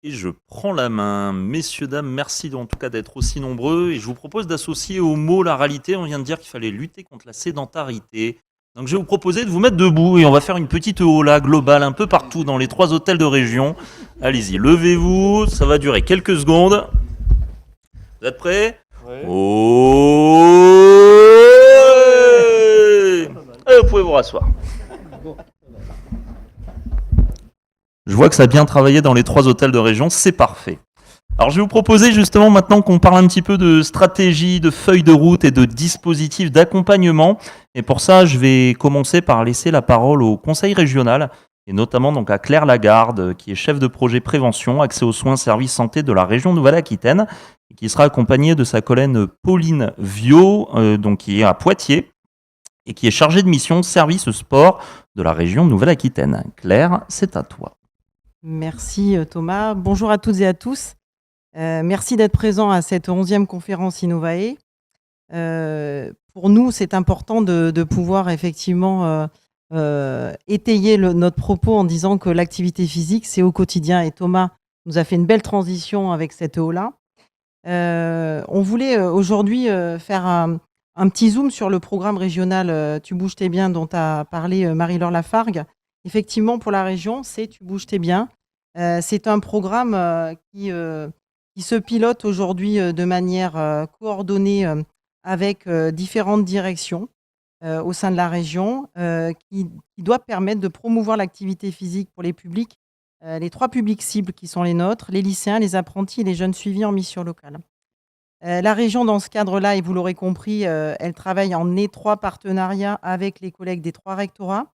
et je prends la main. Messieurs, dames, merci en tout cas d'être aussi nombreux et je vous propose d'associer au mot la réalité. On vient de dire qu'il fallait lutter contre la sédentarité. Donc je vais vous proposer de vous mettre debout et on va faire une petite hola globale un peu partout dans les 3 hôtels de région. Allez-y, levez-vous, ça va durer quelques secondes. Vous êtes prêts? Ouais. Oh, et vous pouvez vous rasseoir. Je vois que ça a bien travaillé dans les 3 hôtels de région, c'est parfait. Alors je vais vous proposer justement maintenant qu'on parle un petit peu de stratégie, de feuille de route et de dispositifs d'accompagnement. Et pour ça, je vais commencer par laisser la parole au conseil régional, et notamment donc à Claire Lagarde, qui est chef de projet prévention, accès aux soins, services santé de la région Nouvelle-Aquitaine, et qui sera accompagnée de sa collègue Pauline Viau, donc qui est à Poitiers, et qui est chargée de mission service sport de la région Nouvelle-Aquitaine. Claire, c'est à toi. Merci Thomas. Bonjour à toutes et à tous. Merci d'être présent à cette 11e conférence Innovae. Pour nous, c'est important de pouvoir effectivement étayer notre propos en disant que l'activité physique, c'est au quotidien. Et Thomas nous a fait une belle transition avec cette haut-là. On voulait aujourd'hui faire un petit zoom sur le programme régional Tu bouges t'es bien dont a parlé Marie-Laure Lafargue. Effectivement, pour la région, c'est Tu bouges t'es bien. C'est un programme qui se pilote aujourd'hui de manière coordonnée avec différentes directions au sein de la région qui doit permettre de promouvoir l'activité physique pour les publics, les 3 publics cibles qui sont les nôtres, les lycéens, les apprentis et les jeunes suivis en mission locale. La région, dans ce cadre-là, et vous l'aurez compris, elle travaille en étroit partenariat avec les collègues des 3 rectorats,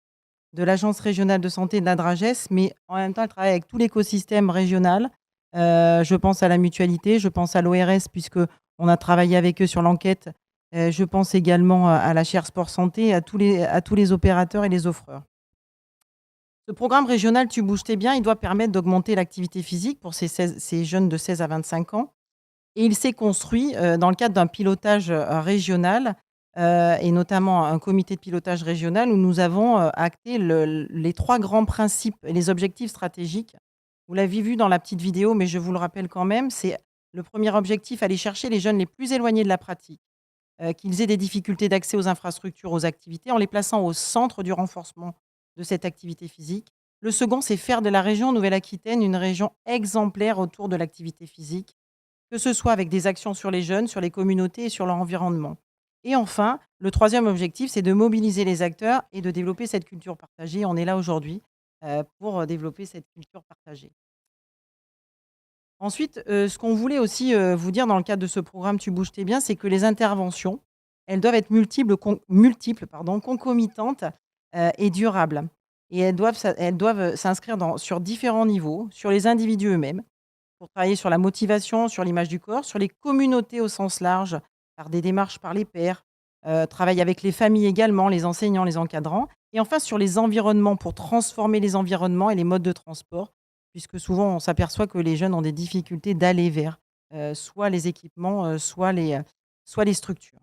de l'Agence régionale de santé et de la Drages, mais en même temps, elle travaille avec tout l'écosystème régional. Je pense à la mutualité, je pense à l'ORS, puisqu'on a travaillé avec eux sur l'enquête. Je pense également à la chaire Sport Santé, à tous les opérateurs et les offreurs. Ce programme régional Tu bouges t'es bien, il doit permettre d'augmenter l'activité physique pour ces jeunes de 16 à 25 ans. Et il s'est construit dans le cadre d'un pilotage régional et notamment un comité de pilotage régional où nous avons acté les 3 grands principes et les objectifs stratégiques. Vous l'avez vu dans la petite vidéo, mais je vous le rappelle quand même, c'est le premier objectif, aller chercher les jeunes les plus éloignés de la pratique, qu'ils aient des difficultés d'accès aux infrastructures, aux activités, en les plaçant au centre du renforcement de cette activité physique. Le second, c'est faire de la région Nouvelle-Aquitaine une région exemplaire autour de l'activité physique, que ce soit avec des actions sur les jeunes, sur les communautés et sur leur environnement. Et enfin, le 3e objectif, c'est de mobiliser les acteurs et de développer cette culture partagée. On est là aujourd'hui pour développer cette culture partagée. Ensuite, ce qu'on voulait aussi vous dire dans le cadre de ce programme Tu bouges t'es bien, c'est que les interventions, elles doivent être multiples, concomitantes et durables. Et elles doivent s'inscrire sur différents niveaux, sur les individus eux-mêmes, pour travailler sur la motivation, sur l'image du corps, sur les communautés au sens large, par des démarches par les pairs, travailler avec les familles également, les enseignants, les encadrants, et enfin sur les environnements, pour transformer les environnements et les modes de transport, puisque souvent on s'aperçoit que les jeunes ont des difficultés d'aller vers soit les équipements, soit les structures.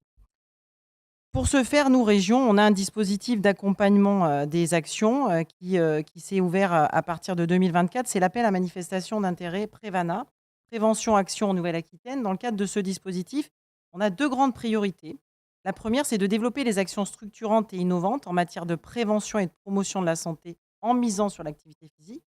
Pour ce faire, nous, région, on a un dispositif d'accompagnement des actions qui s'est ouvert à partir de 2024. C'est l'appel à manifestation d'intérêt Prévana, Prévention Action en Nouvelle-Aquitaine. Dans le cadre de ce dispositif, on a 2 grandes priorités. La première, c'est de développer les actions structurantes et innovantes en matière de prévention et de promotion de la santé en misant sur l'activité physique.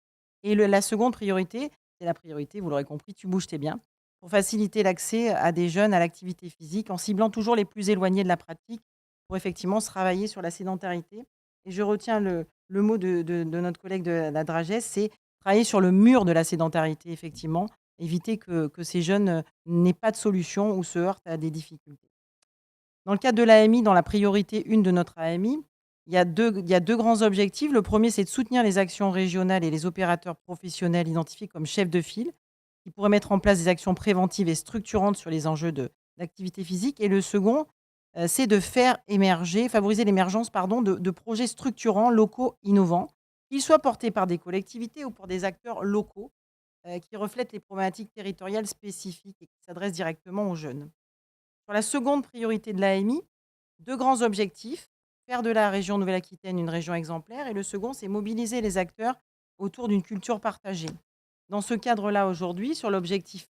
Et la seconde priorité, c'est la priorité, vous l'aurez compris, Tu bouges t'es bien, pour faciliter l'accès à des jeunes à l'activité physique en ciblant toujours les plus éloignés de la pratique pour effectivement se travailler sur la sédentarité. Et je retiens le mot de notre collègue de la Drages, c'est travailler sur le mur de la sédentarité, effectivement, éviter que ces jeunes n'aient pas de solution ou se heurtent à des difficultés. Dans le cadre de l'AMI, dans la priorité 1 de notre AMI, il y a deux grands objectifs. Le premier, c'est de soutenir les actions régionales et les opérateurs professionnels identifiés comme chefs de file, qui pourraient mettre en place des actions préventives et structurantes sur les enjeux d'activité physique. Et le second, c'est de favoriser l'émergence de projets structurants, locaux, innovants, qu'ils soient portés par des collectivités ou par des acteurs locaux qui reflètent les problématiques territoriales spécifiques et qui s'adressent directement aux jeunes. Sur la seconde priorité de l'AMI, 2 grands objectifs: faire de la région Nouvelle-Aquitaine une région exemplaire, et le second, c'est mobiliser les acteurs autour d'une culture partagée. dans ce cadre-là aujourd'hui sur l'objectif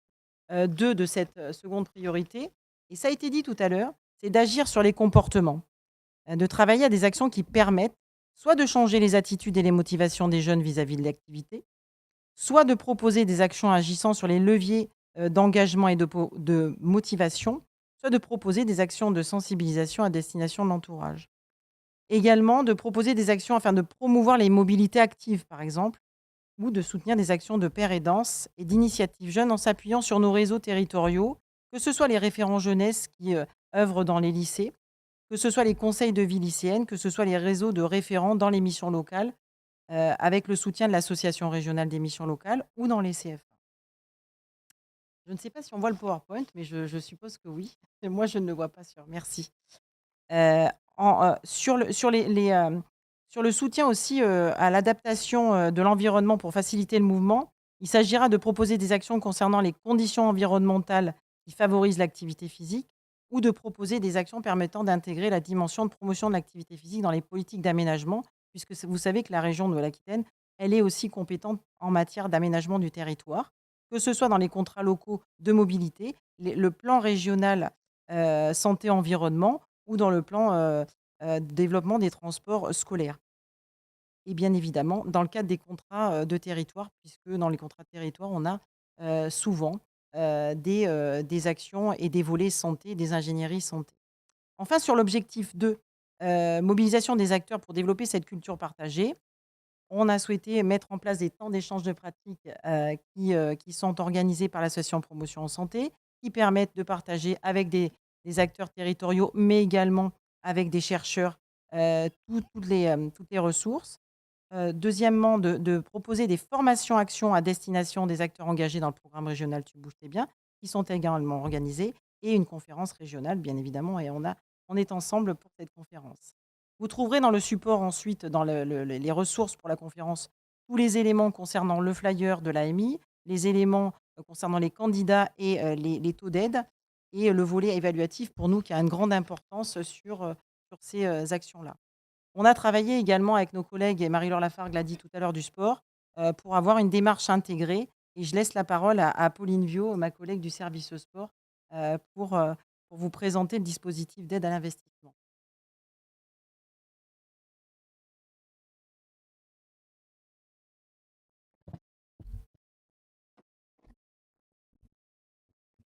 2 de cette seconde priorité. Et ça a été dit tout à l'heure, c'est d'agir sur les comportements, de travailler à des actions qui permettent soit de changer les attitudes et les motivations des jeunes vis-à-vis de l'activité, soit de proposer des actions agissant sur les leviers d'engagement et de motivation, soit de proposer des actions de sensibilisation à destination de l'entourage. Également, de proposer des actions afin de promouvoir les mobilités actives, par exemple, ou de soutenir des actions de pair et danse et d'initiatives jeunes en s'appuyant sur nos réseaux territoriaux, que ce soit les référents jeunesse qui œuvrent dans les lycées, que ce soit les conseils de vie lycéenne, que ce soit les réseaux de référents dans les missions locales, avec le soutien de l'association régionale des missions locales ou dans les CFA. Je ne sais pas si on voit le PowerPoint, mais je suppose que oui. Moi, je ne le vois pas sur. Merci. Sur le soutien aussi à l'adaptation de l'environnement pour faciliter le mouvement, il s'agira de proposer des actions concernant les conditions environnementales qui favorisent l'activité physique ou de proposer des actions permettant d'intégrer la dimension de promotion de l'activité physique dans les politiques d'aménagement, puisque vous savez que la région de l'Aquitaine, elle est aussi compétente en matière d'aménagement du territoire, que ce soit dans les contrats locaux de mobilité, le plan régional santé-environnement ou dans le plan développement des transports scolaires. Et bien évidemment, dans le cadre des contrats de territoire, puisque dans les contrats de territoire, on a souvent des actions et des volets santé, des ingénieries santé. Enfin, sur l'objectif 2, mobilisation des acteurs pour développer cette culture partagée, on a souhaité mettre en place des temps d'échange de pratiques qui sont organisés par l'association Promotion en Santé, qui permettent de partager avec des acteurs territoriaux, mais également avec des chercheurs, toutes les ressources. Deuxièmement, de proposer des formations-actions à destination des acteurs engagés dans le programme régional Tu bouges, t'es bien, qui sont également organisées, et une conférence régionale, bien évidemment, et on est ensemble pour cette conférence. Vous trouverez dans le support ensuite, dans les ressources pour la conférence, tous les éléments concernant le flyer de l'AMI, les éléments concernant les candidats et les taux d'aide, et le volet évaluatif pour nous qui a une grande importance sur ces actions-là. On a travaillé également avec nos collègues, et Marie-Laure Lafargue l'a dit tout à l'heure, du sport, pour avoir une démarche intégrée. Et je laisse la parole à Pauline Viau, ma collègue du service sport, pour vous présenter le dispositif d'aide à l'investissement.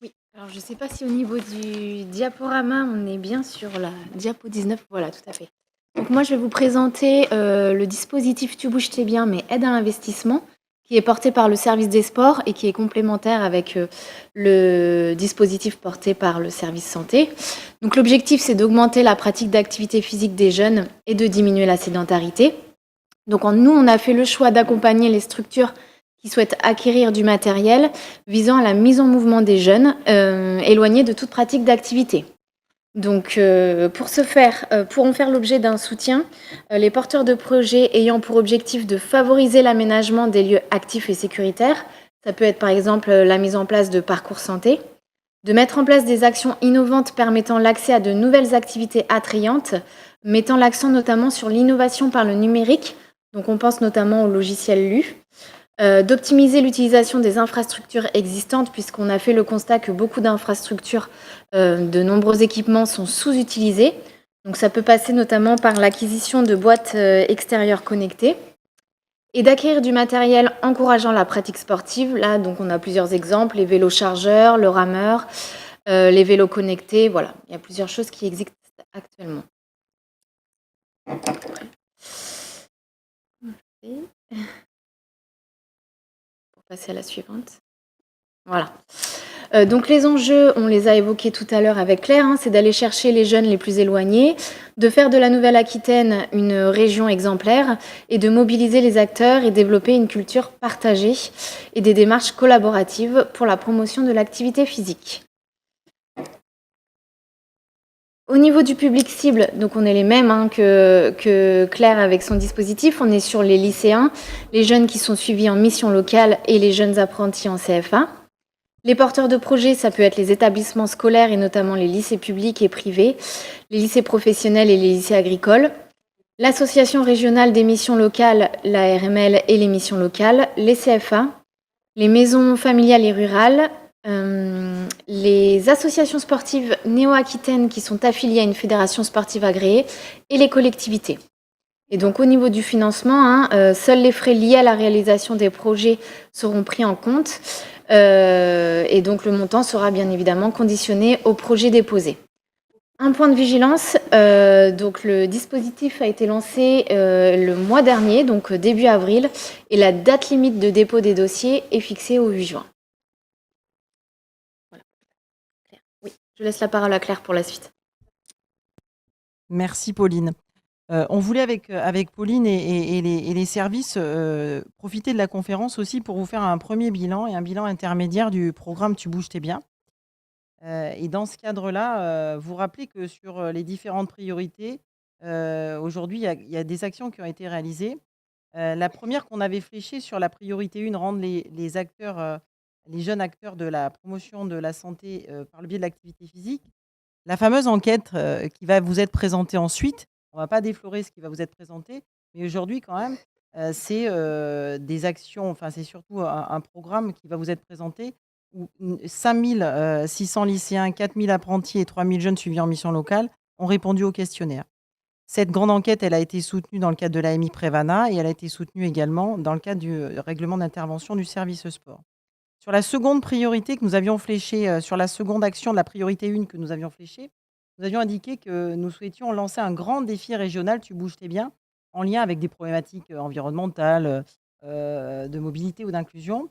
Oui, alors je ne sais pas si au niveau du diaporama, on est bien sur la diapo 19. Voilà, tout à fait. Donc moi, je vais vous présenter le dispositif Tu bouges, t'es bien, mais aide à l'investissement, qui est porté par le service des sports et qui est complémentaire avec le dispositif porté par le service santé. Donc l'objectif, c'est d'augmenter la pratique d'activité physique des jeunes et de diminuer la sédentarité. Donc nous, on a fait le choix d'accompagner les structures qui souhaitent acquérir du matériel visant à la mise en mouvement des jeunes éloignés de toute pratique d'activité. Donc, pour ce faire, pourront faire l'objet d'un soutien les porteurs de projets ayant pour objectif de favoriser l'aménagement des lieux actifs et sécuritaires. Ça peut être par exemple la mise en place de parcours santé, de mettre en place des actions innovantes permettant l'accès à de nouvelles activités attrayantes, mettant l'accent notamment sur l'innovation par le numérique. Donc, on pense notamment au logiciel LU. D'optimiser l'utilisation des infrastructures existantes, puisqu'on a fait le constat que beaucoup d'infrastructures, de nombreux équipements sont sous-utilisés. Donc ça peut passer notamment par l'acquisition de boîtes extérieures connectées et d'acquérir du matériel encourageant la pratique sportive. Là, donc on a plusieurs exemples, les vélos chargeurs, le rameur, les vélos connectés. Voilà, il y a plusieurs choses qui existent actuellement. Passer à la suivante. Voilà. Donc les enjeux, on les a évoqués tout à l'heure avec Claire, c'est d'aller chercher les jeunes les plus éloignés, de faire de la Nouvelle-Aquitaine une région exemplaire et de mobiliser les acteurs et développer une culture partagée et des démarches collaboratives pour la promotion de l'activité physique. Au niveau du public cible, donc on est les mêmes que Claire avec son dispositif. On est sur les lycéens, les jeunes qui sont suivis en mission locale et les jeunes apprentis en CFA. Les porteurs de projets, ça peut être les établissements scolaires et notamment les lycées publics et privés, les lycées professionnels et les lycées agricoles. L'association régionale des missions locales, la RML et les missions locales, les CFA, les maisons familiales et rurales, les associations sportives néo-aquitaines qui sont affiliées à une fédération sportive agréée et les collectivités. Et donc au niveau du financement, seuls les frais liés à la réalisation des projets seront pris en compte et donc le montant sera bien évidemment conditionné au projet déposé. Un point de vigilance, donc le dispositif a été lancé le mois dernier, donc début avril, et la date limite de dépôt des dossiers est fixée au 8 juin. Voilà. Oui, je laisse la parole à Claire pour la suite. Merci Pauline. On voulait avec Pauline et les services profiter de la conférence aussi pour vous faire un premier bilan et un bilan intermédiaire du programme Tu bouges, t'es bien. Et dans ce cadre-là, vous rappelez que sur les différentes priorités, aujourd'hui, il y a des actions qui ont été réalisées. La première qu'on avait fléchée sur la priorité 1, rendre les acteurs, les jeunes acteurs de la promotion de la santé par le biais de l'activité physique. La fameuse enquête qui va vous être présentée ensuite, on ne va pas déflorer ce qui va vous être présenté, mais aujourd'hui quand même, c'est des actions, enfin c'est surtout un programme qui va vous être présenté où 5 600 lycéens, 4 000 apprentis et 3 000 jeunes suivis en mission locale ont répondu au questionnaire. Cette grande enquête, elle a été soutenue dans le cadre de l'AMI Prévana et elle a été soutenue également dans le cadre du règlement d'intervention du service sport. Sur la seconde priorité que nous avions fléchée, sur la seconde action de la priorité 1 que nous avions fléchée, nous avions indiqué que nous souhaitions lancer un grand défi régional Tu bouges, t'es bien, en lien avec des problématiques environnementales, de mobilité ou d'inclusion.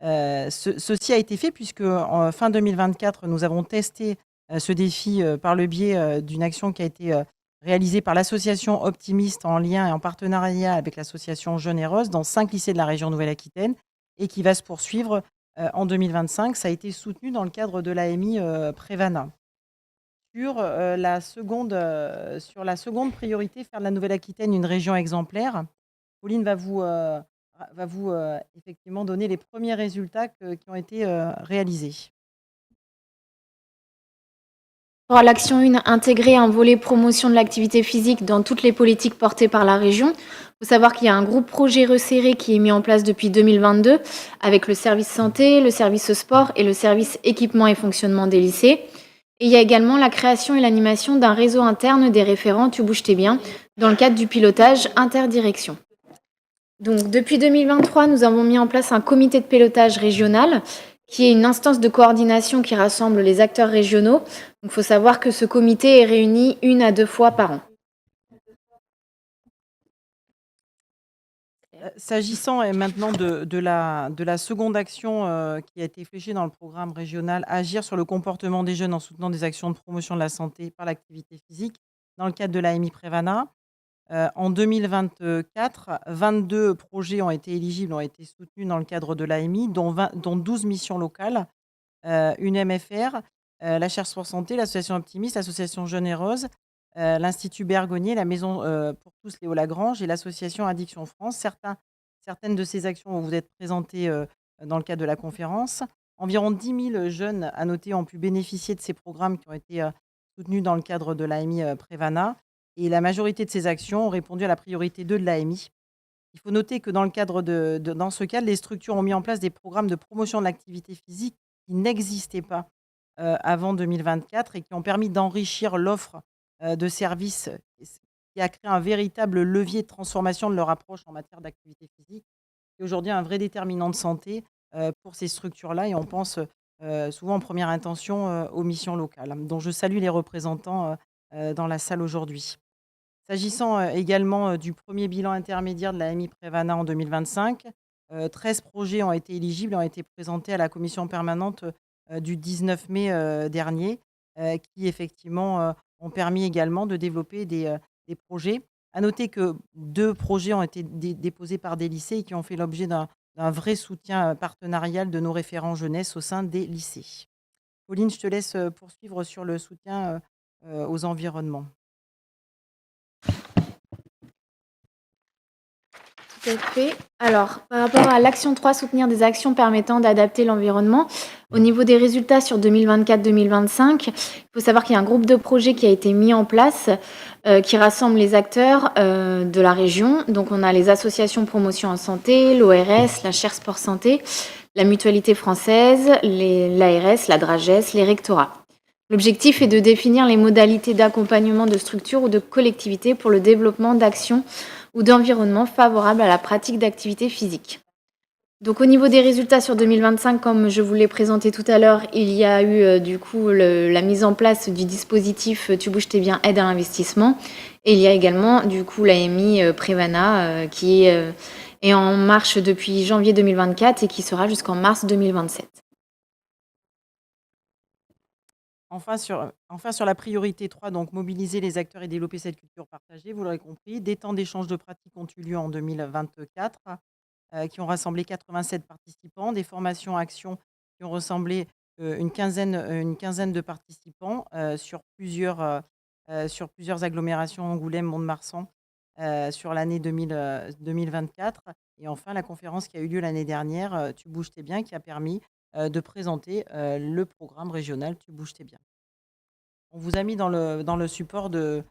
Ceci a été fait puisque en fin 2024, nous avons testé ce défi par le biais d'une action qui a été réalisée par l'association Optimiste en lien et en partenariat avec l'association Jeunes et Rose dans 5 lycées de la région Nouvelle-Aquitaine et qui va se poursuivre en 2025. Ça a été soutenu dans le cadre de l'AMI Prévana. Sur la seconde priorité, faire de la Nouvelle-Aquitaine une région exemplaire, Pauline va vous effectivement donner les premiers résultats qui ont été réalisés. Pour l'action 1, intégrer un volet promotion de l'activité physique dans toutes les politiques portées par la région. Il faut savoir qu'il y a un groupe projet resserré qui est mis en place depuis 2022 avec le service santé, le service sport et le service équipement et fonctionnement des lycées. Et il y a également la création et l'animation d'un réseau interne des référents Tu bouges, t'es bien dans le cadre du pilotage interdirection. Donc, depuis 2023, nous avons mis en place un comité de pilotage régional qui est une instance de coordination qui rassemble les acteurs régionaux. Donc, il faut savoir que ce comité est réuni 1 à 2 fois par an. S'agissant maintenant de la seconde action qui a été fléchée dans le programme régional, agir sur le comportement des jeunes en soutenant des actions de promotion de la santé par l'activité physique, dans le cadre de l'AMI Prévana. En 2024, 22 projets ont été éligibles, ont été soutenus dans le cadre de l'AMI, dont 12 missions locales, une MFR, la Cherche pour Santé, l'association Optimiste, l'association Jeunes et Rose, l'Institut Bergonnier, la Maison pour tous Léo Lagrange et l'association Addiction France. Certaines de ces actions vont vous être présentées dans le cadre de la conférence. Environ 10 000 jeunes, à noter, ont pu bénéficier de ces programmes qui ont été soutenus dans le cadre de l'AMI Prévana. Et la majorité de ces actions ont répondu à la priorité 2 de l'AMI. Il faut noter que dans ce cadre, les structures ont mis en place des programmes de promotion de l'activité physique qui n'existaient pas avant 2024 et qui ont permis d'enrichir l'offre de services, qui a créé un véritable levier de transformation de leur approche en matière d'activité physique. C'est aujourd'hui un vrai déterminant de santé pour ces structures-là et on pense souvent en première intention aux missions locales, dont je salue les représentants dans la salle aujourd'hui. S'agissant également du premier bilan intermédiaire de la l'AMI Prévana en 2025, 13 projets ont été éligibles et ont été présentés à la commission permanente du 19 mai dernier, qui effectivement ont permis également de développer des projets. À noter que 2 projets ont été déposés par des lycées et qui ont fait l'objet d'un vrai soutien partenarial de nos référents jeunesse au sein des lycées. Pauline, je te laisse poursuivre sur le soutien aux environnements. Tout à fait. Alors, par rapport à l'action 3, soutenir des actions permettant d'adapter l'environnement, au niveau des résultats sur 2024-2025, il faut savoir qu'il y a un groupe de projets qui a été mis en place qui rassemble les acteurs de la région. Donc, on a les associations promotion en santé, l'ORS, la Cherche Sport Santé, la Mutualité française, l'ARS, la DRAGES, les rectorats. L'objectif est de définir les modalités d'accompagnement de structures ou de collectivités pour le développement d'actions ou d'environnements favorables à la pratique d'activités physiques. Donc au niveau des résultats sur 2025, comme je vous l'ai présenté tout à l'heure, il y a eu du coup la mise en place du dispositif Tu bouges tes biens aide à l'investissement. Et il y a également du coup l'AMI Prévana qui est en marche depuis janvier 2024 et qui sera jusqu'en mars 2027. Enfin sur la priorité 3, donc mobiliser les acteurs et développer cette culture partagée, vous l'aurez compris, des temps d'échange de pratiques ont eu lieu en 2024, qui ont rassemblé 87 participants, des formations actions qui ont rassemblé une quinzaine de participants sur plusieurs agglomérations, Angoulême, Mont-de-Marsan, sur l'année 2024. Et enfin, la conférence qui a eu lieu l'année dernière, Tu bouges tes biens, qui a permis de présenter le programme régional Tu bouges tes biens. On vous a mis dans le support que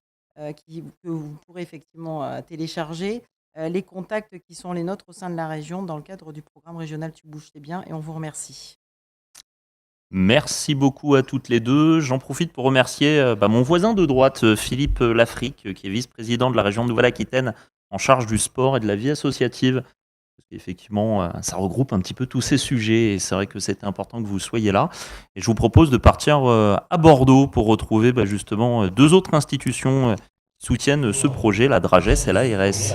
vous pourrez effectivement télécharger les contacts qui sont les nôtres au sein de la région dans le cadre du programme régional Tu bouges tes biens, et on vous remercie. Merci beaucoup à toutes les deux. J'en profite pour remercier mon voisin de droite, Philippe Lafrique, qui est vice-président de la région de Nouvelle-Aquitaine en charge du sport et de la vie associative. Parce qu'effectivement, ça regroupe un petit peu tous ces sujets et c'est vrai que c'était important que vous soyez là. Et je vous propose de partir à Bordeaux pour retrouver justement deux autres institutions qui soutiennent ce projet, la DRAGES et l'ARS.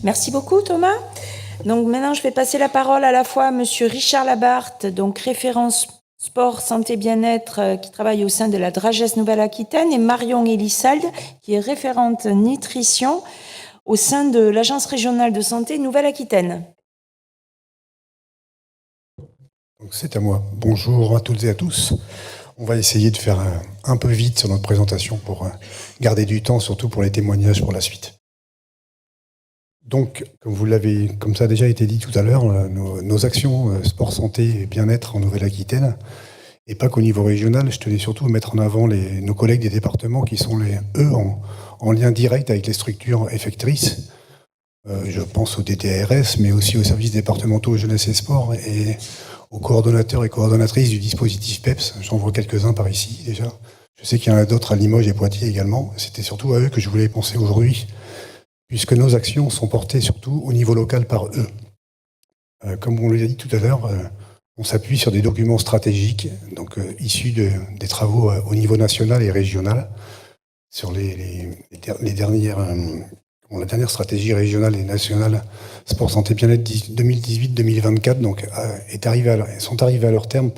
Merci beaucoup Thomas. Donc maintenant je vais passer la parole à la fois à monsieur Richard Labarthe, donc référent sport, santé, bien-être, qui travaille au sein de la DRAGES Nouvelle-Aquitaine, et Marion Elissalde, qui est référente nutrition au sein de l'Agence régionale de santé Nouvelle-Aquitaine. Donc c'est à moi. Bonjour à toutes et à tous. On va essayer de faire un peu vite sur notre présentation pour garder du temps, surtout pour les témoignages pour la suite. Donc, comme ça a déjà été dit tout à l'heure, nos actions sport, santé et bien-être en Nouvelle-Aquitaine, et pas qu'au niveau régional, je tenais surtout à mettre en avant nos collègues des départements qui sont, eux, en lien direct avec les structures effectrices. Je pense au DTRS, mais aussi aux services départementaux jeunesse et sport, et aux coordonnateurs et coordonnatrices du dispositif PEPS. J'en vois quelques-uns par ici, déjà. Je sais qu'il y en a d'autres à Limoges et Poitiers également. C'était surtout à eux que je voulais penser aujourd'hui, puisque nos actions sont portées surtout au niveau local par eux. Comme on l'a dit tout à l'heure, on s'appuie sur des documents stratégiques, donc issus des travaux au niveau national et régional, sur la dernière stratégie régionale et nationale sport, santé, bien-être 2018-2024 donc, sont arrivés à leur terme,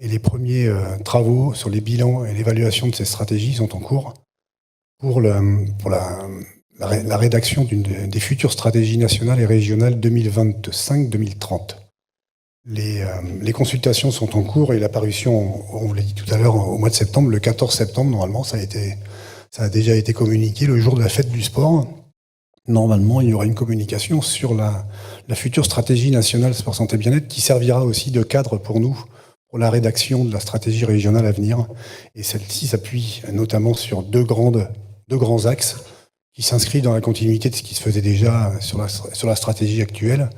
et les premiers travaux sur les bilans et l'évaluation de ces stratégies sont en cours pour la rédaction des futures stratégies nationales et régionales 2025-2030. Les consultations sont en cours et la parution, on vous l'a dit tout à l'heure, au mois de septembre, le 14 septembre, normalement, ça a déjà été communiqué le jour de la fête du sport. Normalement, il y aura une communication sur la future stratégie nationale sport, santé, bien-être qui servira aussi de cadre pour nous, pour la rédaction de la stratégie régionale à venir. Et celle-ci s'appuie notamment sur deux grands axes qui s'inscrivent dans la continuité de ce qui se faisait déjà sur la stratégie actuelle,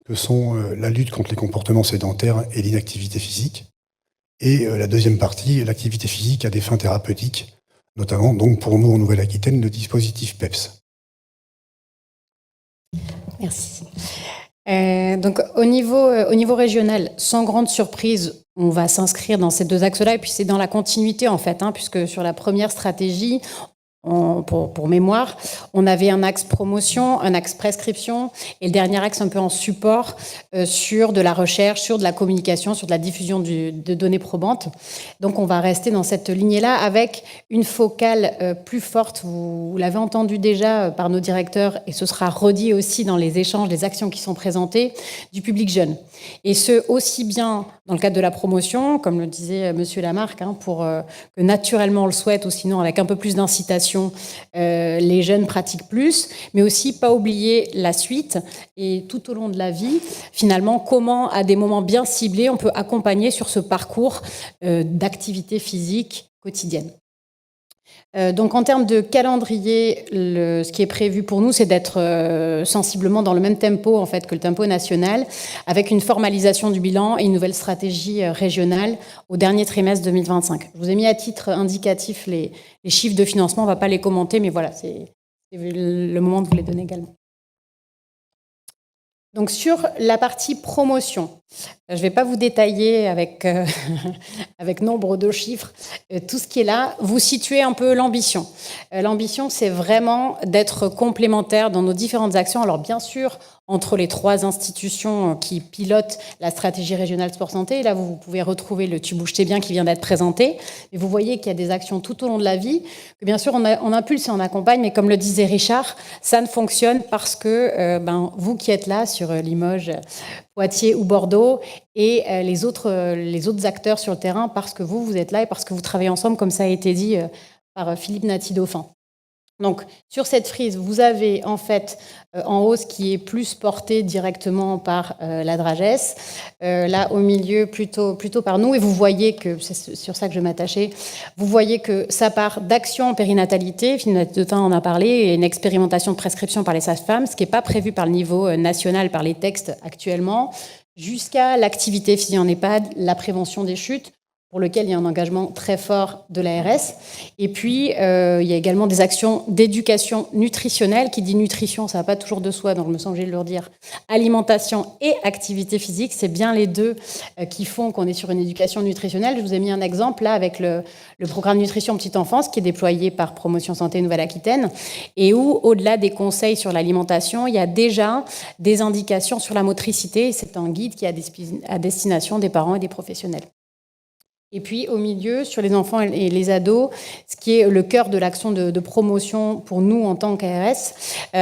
que sont la lutte contre les comportements sédentaires et l'inactivité physique. Et la deuxième partie, l'activité physique à des fins thérapeutiques, notamment donc pour nous en Nouvelle-Aquitaine, le dispositif PEPS. Merci. Donc au niveau régional, sans grande surprise, on va s'inscrire dans ces deux axes-là, et puis c'est dans la continuité en fait, puisque sur la première stratégie, pour mémoire, on avait un axe promotion, un axe prescription, et le dernier axe un peu en support sur de la recherche, sur de la communication, sur de la diffusion de données probantes. Donc on va rester dans cette lignée-là avec une focale plus forte, vous l'avez entendu déjà par nos directeurs, et ce sera redit aussi dans les échanges, les actions qui sont présentées, du public jeune. Et ce, aussi bien dans le cadre de la promotion, comme le disait Monsieur Lamarck, pour que naturellement on le souhaite, ou sinon avec un peu plus d'incitation, les jeunes pratiquent plus, mais aussi pas oublier la suite et tout au long de la vie, finalement, comment à des moments bien ciblés, on peut accompagner sur ce parcours d'activité physique quotidienne. Donc en termes de calendrier, ce qui est prévu pour nous, c'est d'être sensiblement dans le même tempo en fait que le tempo national, avec une formalisation du bilan et une nouvelle stratégie régionale au dernier trimestre 2025. Je vous ai mis à titre indicatif les chiffres de financement, on ne va pas les commenter, mais voilà, c'est le moment de vous les donner également. Donc sur la partie promotion, je ne vais pas vous détailler avec, avec nombre de chiffres tout ce qui est là. Vous situez un peu l'ambition. L'ambition, c'est vraiment d'être complémentaire dans nos différentes actions. Alors bien sûr, entre les 3 institutions qui pilotent la stratégie régionale sport-santé, là vous pouvez retrouver le Tu bouges t'es bien qui vient d'être présenté. Et vous voyez qu'il y a des actions tout au long de la vie, que bien sûr on impulse et on accompagne, mais comme le disait Richard, ça ne fonctionne parce que vous qui êtes là sur Limoges, Poitiers ou Bordeaux, et les autres acteurs sur le terrain, parce que vous êtes là et parce que vous travaillez ensemble, comme ça a été dit par Philippe Nati-Dauphin. Donc, sur cette frise, vous avez en fait en haut ce qui est plus porté directement par la Drages, là au milieu plutôt par nous, et vous voyez que, c'est sur ça que je m'attachais, vous voyez que ça part d'action en périnatalité, Philippe Nati-Dauphin en a parlé, et une expérimentation de prescription par les sages-femmes, ce qui n'est pas prévu par le niveau national, par les textes actuellement, jusqu'à l'activité physique en EHPAD, la prévention des chutes, pour lequel il y a un engagement très fort de l'ARS. Et puis, il y a également des actions d'éducation nutritionnelle. Qui dit nutrition, ça ne va pas toujours de soi, donc je me sens obligée de le redire. Alimentation et activité physique, c'est bien les deux qui font qu'on est sur une éducation nutritionnelle. Je vous ai mis un exemple là avec le programme Nutrition Petite Enfance qui est déployé par Promotion Santé Nouvelle-Aquitaine et où, au-delà des conseils sur l'alimentation, il y a déjà des indications sur la motricité. C'est un guide qui est à destination des parents et des professionnels. Et puis au milieu, sur les enfants et les ados, ce qui est le cœur de l'action de promotion pour nous en tant qu'ARS,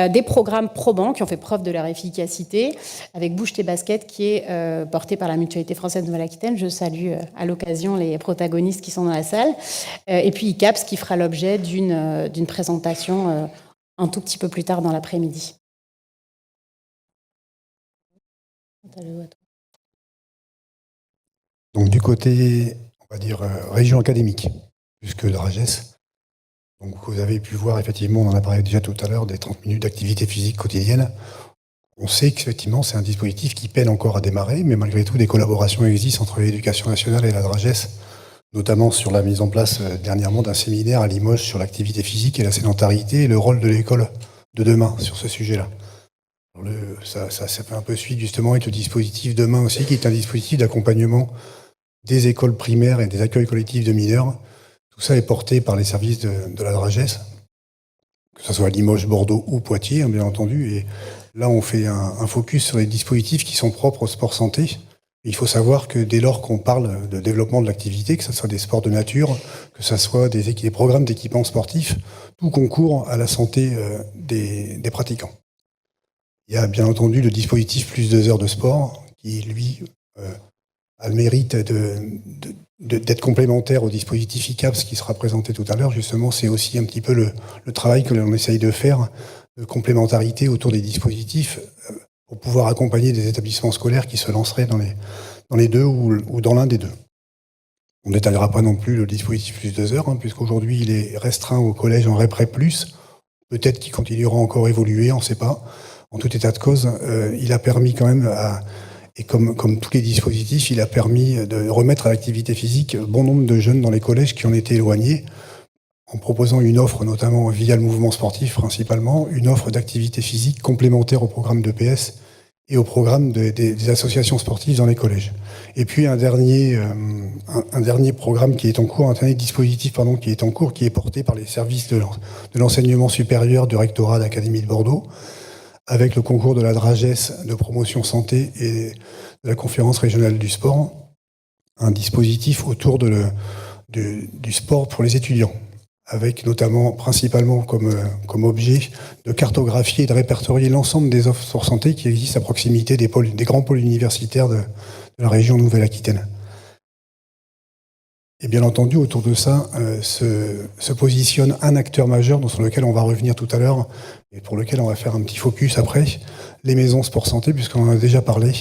des programmes probants qui ont fait preuve de leur efficacité, avec Bouge tes baskets qui est porté par la Mutualité française Nouvelle-Aquitaine. Je salue à l'occasion les protagonistes qui sont dans la salle. Et puis ICAPS qui fera l'objet d'une présentation un tout petit peu plus tard dans l'après-midi. Donc du côté, on va dire, région académique, plus que Drages. Donc vous avez pu voir, effectivement, on en a parlé déjà tout à l'heure, des 30 minutes d'activité physique quotidienne. On sait qu'effectivement, c'est un dispositif qui peine encore à démarrer, mais malgré tout, des collaborations existent entre l'Éducation nationale et la Drages, notamment sur la mise en place dernièrement d'un séminaire à Limoges sur l'activité physique et la sédentarité et le rôle de l'école de demain sur ce sujet-là. Ça fait un peu suite justement avec le dispositif demain aussi, qui est un dispositif d'accompagnement des écoles primaires et des accueils collectifs de mineurs. Tout ça est porté par les services de la Drages, que ce soit Limoges, Bordeaux ou Poitiers, bien entendu. Et là, on fait un focus sur les dispositifs qui sont propres au sport santé. Il faut savoir que dès lors qu'on parle de développement de l'activité, que ce soit des sports de nature, que ce soit des programmes d'équipement sportif, tout concourt à la santé des pratiquants. Il y a bien entendu le dispositif plus 2 heures de sport, qui lui a le mérite d'être complémentaire au dispositif ICAPS qui sera présenté tout à l'heure. Justement, c'est aussi un petit peu le travail que l'on essaye de faire, de complémentarité autour des dispositifs, pour pouvoir accompagner des établissements scolaires qui se lanceraient dans les deux ou dans l'un des deux. On ne détaillera pas non plus le dispositif plus 2 heures, puisqu'aujourd'hui il est restreint au collège en REPRE+. Peut-être qu'il continuera encore à évoluer, on ne sait pas. En tout état de cause, il a permis quand même et comme tous les dispositifs, il a permis de remettre à l'activité physique bon nombre de jeunes dans les collèges qui en étaient éloignés, en proposant une offre, notamment via le mouvement sportif principalement, une offre d'activité physique complémentaire au programme d'EPS et au programme des associations sportives dans les collèges. Et puis un dernier programme qui est en cours, un dernier dispositif qui est en cours, qui est porté par les services de l'enseignement supérieur du rectorat d'Académie de Bordeaux, avec le concours de la Drages de promotion santé et de la conférence régionale du sport, un dispositif autour du sport pour les étudiants, avec notamment, principalement comme objet de cartographier et de répertorier l'ensemble des offres sport santé qui existent à proximité des grands pôles universitaires de la région Nouvelle-Aquitaine. Et bien entendu, autour de ça, se positionne un acteur majeur sur lequel on va revenir tout à l'heure et pour lequel on va faire un petit focus après, les maisons sport santé, puisqu'on en a déjà parlé.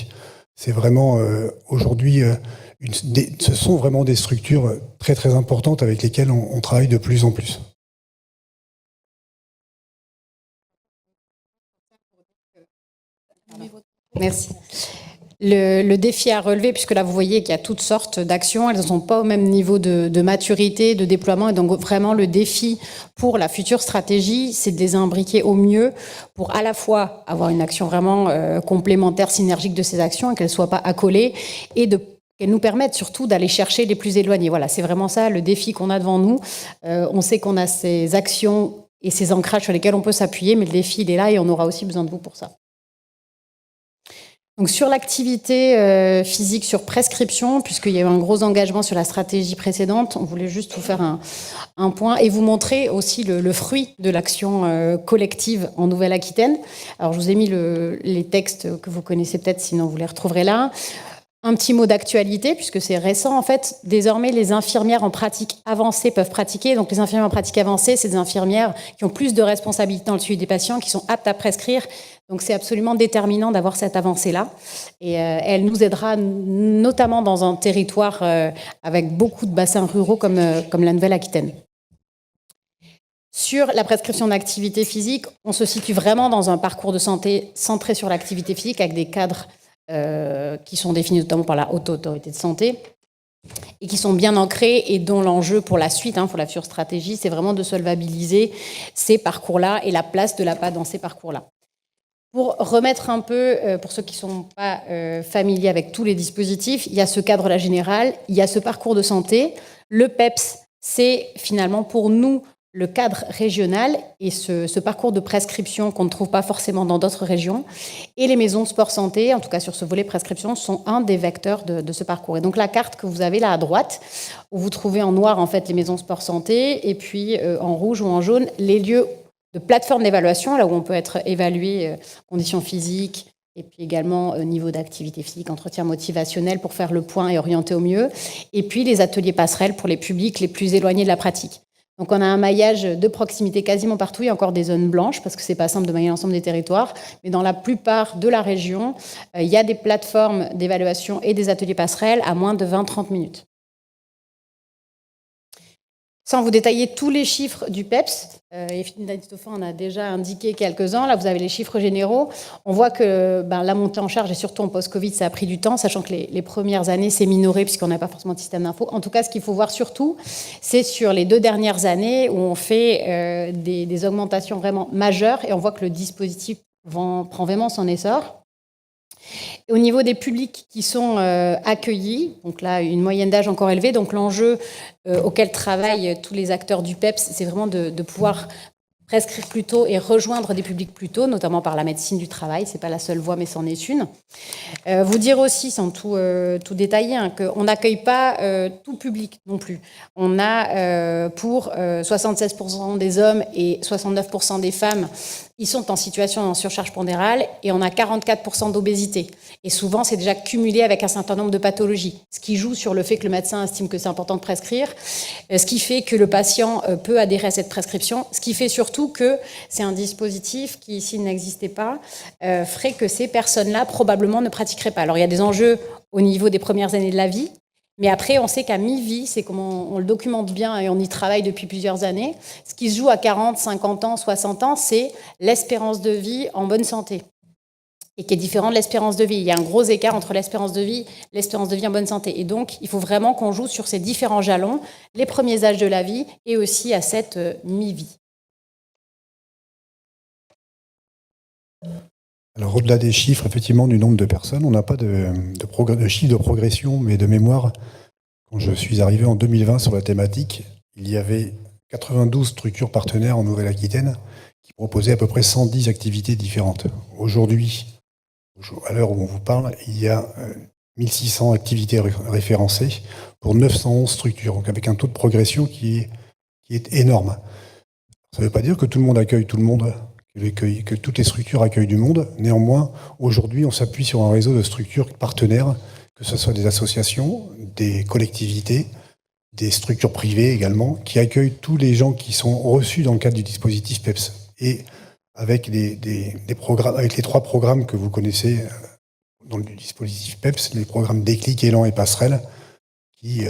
C'est vraiment, aujourd'hui, ce sont vraiment des structures très très importantes avec lesquelles on travaille de plus en plus. Merci. Le défi à relever, puisque là vous voyez qu'il y a toutes sortes d'actions, elles ne sont pas au même niveau de maturité, de déploiement, et donc vraiment le défi pour la future stratégie, c'est de les imbriquer au mieux pour à la fois avoir une action vraiment complémentaire, synergique de ces actions, et qu'elles ne soient pas accolées, et qu'elles nous permettent surtout d'aller chercher les plus éloignés. Voilà, c'est vraiment ça le défi qu'on a devant nous. On sait qu'on a ces actions et ces ancrages sur lesquels on peut s'appuyer, mais le défi il est là et on aura aussi besoin de vous pour ça. Donc sur l'activité physique sur prescription, puisqu'il y a eu un gros engagement sur la stratégie précédente, on voulait juste vous faire un point et vous montrer aussi le fruit de l'action collective en Nouvelle-Aquitaine. Alors je vous ai mis les textes que vous connaissez peut-être, sinon vous les retrouverez là. Un petit mot d'actualité, puisque c'est récent en fait. Désormais, les infirmières en pratique avancée peuvent pratiquer. Donc les infirmières en pratique avancée, c'est des infirmières qui ont plus de responsabilités dans le suivi des patients, qui sont aptes à prescrire. Donc c'est absolument déterminant d'avoir cette avancée-là. Et elle nous aidera notamment dans un territoire avec beaucoup de bassins ruraux comme la Nouvelle-Aquitaine. Sur la prescription d'activité physique, on se situe vraiment dans un parcours de santé centré sur l'activité physique avec des cadres qui sont définis notamment par la Haute Autorité de Santé et qui sont bien ancrés et dont l'enjeu pour la suite, pour la future stratégie, c'est vraiment de solvabiliser ces parcours-là et la place de l'APA dans ces parcours-là. Pour remettre un peu, pour ceux qui ne sont pas familiers avec tous les dispositifs, il y a ce cadre-là général, il y a ce parcours de santé. Le PEPS, c'est finalement pour nous le cadre régional et ce parcours de prescription qu'on ne trouve pas forcément dans d'autres régions. Et les maisons sport-santé, en tout cas sur ce volet prescription, sont un des vecteurs de ce parcours. Et donc la carte que vous avez là à droite, où vous trouvez en noir en fait les maisons sport-santé, et puis en rouge ou en jaune les lieux de plateforme d'évaluation, là où on peut être évalué conditions physiques, et puis également niveau d'activité physique, entretien motivationnel pour faire le point et orienter au mieux, et puis les ateliers passerelles pour les publics les plus éloignés de la pratique. Donc on a un maillage de proximité quasiment partout. Il y a encore des zones blanches parce que c'est pas simple de mailler l'ensemble des territoires. Mais dans la plupart de la région, il y a des plateformes d'évaluation et des ateliers passerelles à moins de 20-30 minutes. Sans vous détailler tous les chiffres du PEPS, et Philippe en a déjà indiqué quelques-uns, là vous avez les chiffres généraux, on voit que la montée en charge, et surtout en post-Covid, ça a pris du temps, sachant que les premières années, c'est minoré puisqu'on n'a pas forcément de système d'info. En tout cas, ce qu'il faut voir surtout, c'est sur les 2 dernières années où on fait des augmentations vraiment majeures, et on voit que le dispositif prend vraiment son essor. Au niveau des publics qui sont accueillis, donc là, une moyenne d'âge encore élevée, donc l'enjeu auquel travaillent tous les acteurs du PEPS, c'est vraiment de pouvoir prescrire plus tôt et rejoindre des publics plus tôt, notamment par la médecine du travail. Ce n'est pas la seule voie, mais c'en est une. Vous dire aussi, sans tout détailler, qu'on n'accueille pas tout public non plus. On a pour 76% des hommes et 69% des femmes, ils sont en situation de surcharge pondérale, et on a 44% d'obésité. Et souvent, c'est déjà cumulé avec un certain nombre de pathologies, ce qui joue sur le fait que le médecin estime que c'est important de prescrire, ce qui fait que le patient peut adhérer à cette prescription, ce qui fait surtout que c'est un dispositif qui, s'il n'existait pas, ferait que ces personnes-là probablement ne pratiqueraient pas. Alors il y a des enjeux au niveau des premières années de la vie, mais après on sait qu'à mi-vie, c'est comme on le documente bien et on y travaille depuis plusieurs années, ce qui se joue à 40, 50 ans, 60 ans, c'est l'espérance de vie en bonne santé, et qui est différent de l'espérance de vie. Il y a un gros écart entre l'espérance de vie en bonne santé. Et donc, il faut vraiment qu'on joue sur ces différents jalons, les premiers âges de la vie et aussi à cette mi-vie. Alors, au-delà des chiffres, effectivement, du nombre de personnes, on n'a pas de chiffre de progression, mais de mémoire. Quand je suis arrivé en 2020 sur la thématique, il y avait 92 structures partenaires en Nouvelle-Aquitaine qui proposaient à peu près 110 activités différentes. Aujourd'hui, à l'heure où on vous parle, il y a 1600 activités référencées pour 911 structures, donc avec un taux de progression qui est énorme. Ça ne veut pas dire que tout le monde accueille tout le monde, que toutes les structures accueillent du monde. Néanmoins, aujourd'hui, on s'appuie sur un réseau de structures partenaires, que ce soit des associations, des collectivités, des structures privées également, qui accueillent tous les gens qui sont reçus dans le cadre du dispositif PEPS. Et avec des programmes, avec les 3 programmes que vous connaissez dans le dispositif PEPS, les programmes Déclic, Élan et Passerelle, qui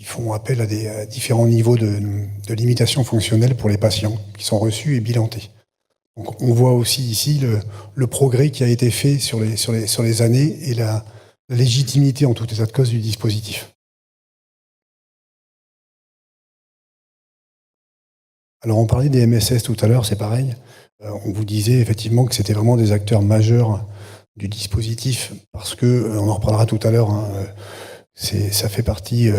font appel à différents niveaux de limitation fonctionnelle pour les patients qui sont reçus et bilantés. Donc, on voit aussi ici le progrès qui a été fait sur les années et la légitimité en tout état de cause du dispositif. Alors on parlait des MSS tout à l'heure, c'est pareil. On vous disait effectivement que c'était vraiment des acteurs majeurs du dispositif parce que, on en reparlera tout à l'heure, hein, ça fait partie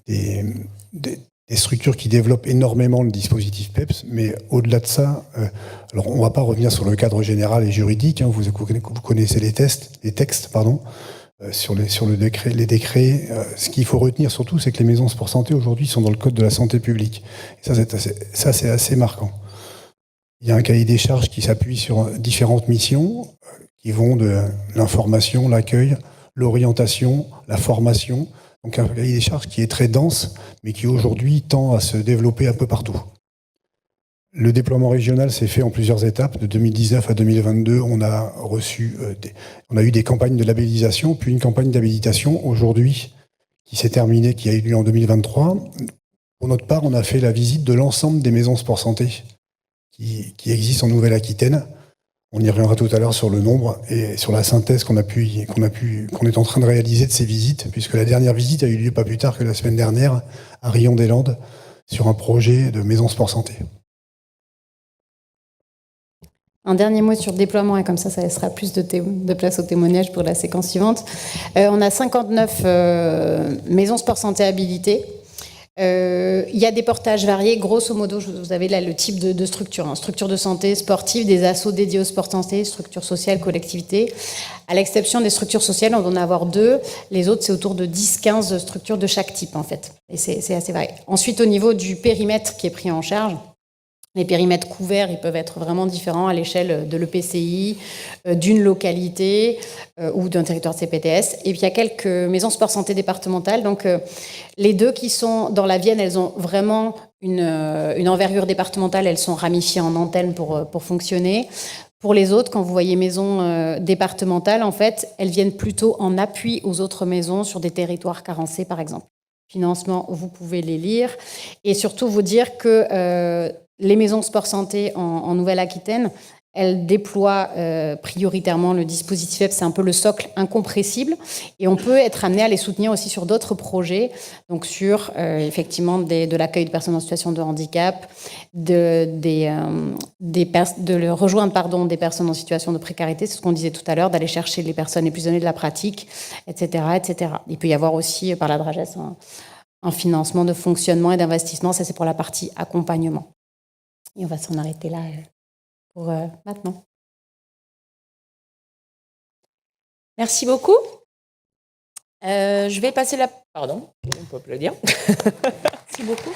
des structures qui développent énormément le dispositif PEPS, mais au-delà de ça, alors on ne va pas revenir sur le cadre général et juridique, hein, vous connaissez les textes, sur les décrets. Ce qu'il faut retenir surtout, c'est que les maisons sport santé aujourd'hui sont dans le code de la santé publique. Et ça, c'est assez marquant. Il y a un cahier des charges qui s'appuie sur différentes missions qui vont de l'information, l'accueil, l'orientation, la formation. Donc un cahier des charges qui est très dense, mais qui aujourd'hui tend à se développer un peu partout. Le déploiement régional s'est fait en plusieurs étapes. De 2019 à 2022, on a eu des campagnes de labellisation, puis une campagne d'habilitation aujourd'hui qui s'est terminée, qui a eu lieu en 2023. Pour notre part, on a fait la visite de l'ensemble des maisons sport santé qui existent en Nouvelle-Aquitaine. On y reviendra tout à l'heure sur le nombre et sur la synthèse qu'on est en train de réaliser de ces visites, puisque la dernière visite a eu lieu pas plus tard que la semaine dernière à Rion-des-Landes sur un projet de maison sport santé. Un dernier mot sur le déploiement, et comme ça laissera plus de place au témoignage pour la séquence suivante. On a 59 maisons sport santé habilitées. Il y a des portages variés. Grosso modo, vous avez là le type de structure. Hein. Structure de santé sportive, des assos dédiés au sport santé, structure sociale, collectivité. À l'exception des structures sociales, on va en avoir 2. Les autres, c'est autour de 10-15 structures de chaque type, en fait. Et c'est assez varié. Ensuite, au niveau du périmètre qui est pris en charge, les périmètres couverts, ils peuvent être vraiment différents à l'échelle de l'EPCI, d'une localité ou d'un territoire de CPTS. Et puis, il y a quelques maisons sport santé départementales. Donc, les 2 qui sont dans la Vienne, elles ont vraiment une envergure départementale. Elles sont ramifiées en antennes pour fonctionner. Pour les autres, quand vous voyez maisons départementales, en fait, elles viennent plutôt en appui aux autres maisons sur des territoires carencés, par exemple. Financement, vous pouvez les lire. Et surtout, vous dire que les maisons sport santé en Nouvelle-Aquitaine, elles déploient prioritairement le dispositif PEPS, c'est un peu le socle incompressible, et on peut être amené à les soutenir aussi sur d'autres projets, donc sur effectivement de l'accueil de personnes en situation de handicap, de rejoindre des personnes en situation de précarité, c'est ce qu'on disait tout à l'heure, d'aller chercher les personnes les plus éloignées de la pratique, etc., etc. Il peut y avoir aussi par la DRAGES un financement de fonctionnement et d'investissement, ça c'est pour la partie accompagnement. Et on va s'en arrêter là pour maintenant. Merci beaucoup. Je vais passer la... Pardon, on peut applaudir. Merci beaucoup.